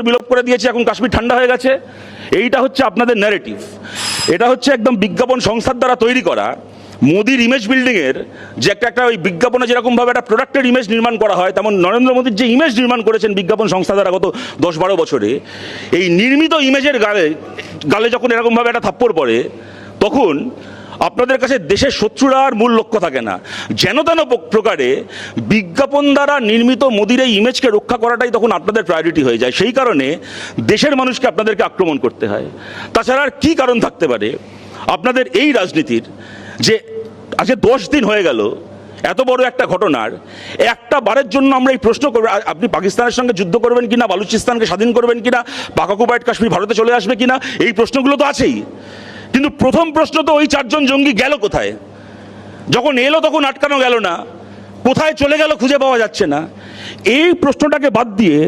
বিলোপ করে দিয়েছে, এখন কাশ্মীর ঠান্ডা হয়ে গেছে। এইটা হচ্ছে আপনাদের ন্যারেটিভ। এটা হচ্ছে একদম বিজ্ঞাপন সংস্থার দ্বারা তৈরি করা মোদির ইমেজ বিল্ডিংয়ের যে একটা ওই বিজ্ঞাপনে যেরকমভাবে একটা প্রোডাক্টের ইমেজ নির্মাণ করা হয়, তেমন নরেন্দ্র মোদীর যে ইমেজ নির্মাণ করেছেন বিজ্ঞাপন সংস্থা দ্বারা গত 10-12 বছরে, এই নির্মিত ইমেজের গালে যখন এরকমভাবে একটা থাপ্পড় পড়ে, তখন আপনাদের কাছে দেশের শত্রুরা আর মূল লক্ষ্য থাকে না। যেন তেন প্রকারে বিজ্ঞাপন দ্বারা নির্মিত মোদির এই ইমেজকে রক্ষা করাটাই তখন আপনাদের প্রায়োরিটি হয়ে যায়। সেই কারণে দেশের মানুষকে আপনাদেরকে আক্রমণ করতে হয়। তাছাড়া আর কী কারণ থাকতে পারে আপনাদের এই রাজনীতির, যে আজকে 10 দিন হয়ে গেল এত বড় একটা ঘটনার একটা বারের জন্য আমরা এই প্রশ্ন করব, আপনি পাকিস্তানের সঙ্গে যুদ্ধ করবেন কিনা, বালুচিস্তানকে স্বাধীন করবেন কিনা, পাক অকুপায়েড কাশ্মীর ভারতে চলে আসবে কিনা, এই প্রশ্নগুলো তো আছেই। কিন্তু প্রথম প্রশ্ন তো ওই 4 জন জঙ্গি গেল কোথায়? যখন এলো তখন আটকানো গেল না, কোথায় চলে গেল খুঁজে পাওয়া যাচ্ছে না। এই প্রশ্নটাকে বাদ দিয়ে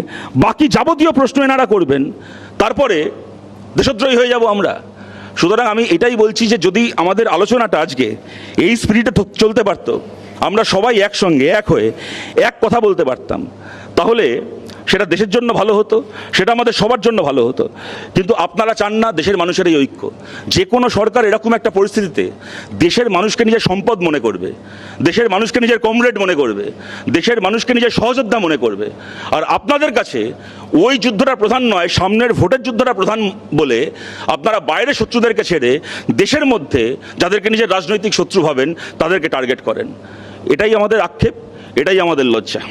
বাকি যাবতীয় প্রশ্ন এনারা করবেন, তারপরে দেশদ্রোহী হয়ে যাব আমরা। সুতরাং আমি এটাই বলছি যে যদি আমাদের আলোচনাটা আজকে এই স্পিরিটে চলতে পারতো, আমরা সবাই একসঙ্গে এক হয়ে এক কথা বলতে পারতাম, তাহলে সেটা দেশের জন্য ভালো হতো, সেটা আমাদের সবার জন্য ভালো হতো। কিন্তু আপনারা চান না দেশের মানুষের এই ঐক্য। যে কোনো সরকার এরকম একটা পরিস্থিতিতে দেশের মানুষকে নিজের সম্পদ মনে করবে, দেশের মানুষকে নিজের কমরেড মনে করবে, দেশের মানুষকে নিজের সহযোদ্ধা মনে করবে। আর আপনাদের কাছে ওই যুদ্ধটা প্রধান নয়, সামনের ভোটের যুদ্ধটা প্রধান বলে আপনারা বাইরের শত্রুদেরকে ছেড়ে দেশের মধ্যে যাদেরকে নিজের রাজনৈতিক শত্রু ভাবেন তাদেরকে টার্গেট করেন। এটাই আমাদের আক্ষেপ, এটাই আমাদের লজ্জা।